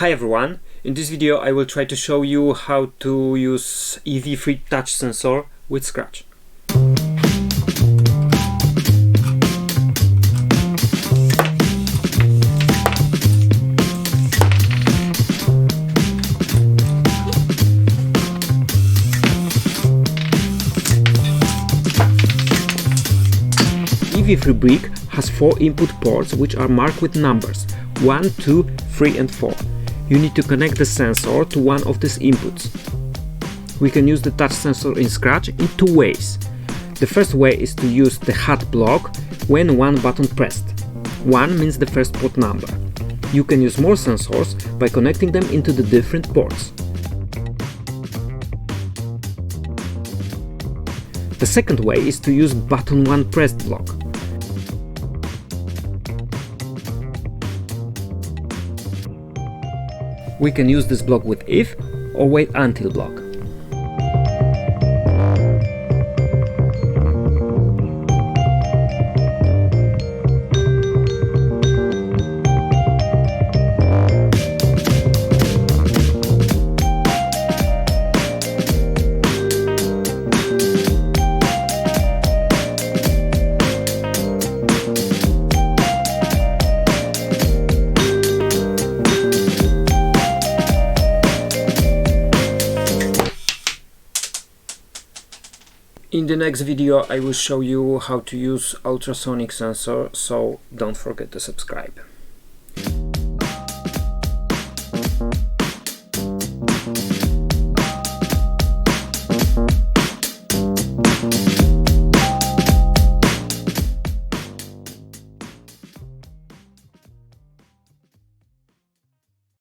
Hi everyone, in this video I will try to show you how to use EV3 touch sensor with Scratch. EV3 brick has 4 input ports which are marked with numbers 1, 2, 3 and 4. You need to connect the sensor to one of these inputs. We can use the touch sensor in Scratch in two ways. The first way is to use the hat block when one button pressed. 1 means the first port number. You can use more sensors by connecting them into the different ports. The second way is to use button 1 pressed block. We can use this block with if or wait until block. In the next video I will show you how to use ultrasonic sensor, so don't forget to subscribe.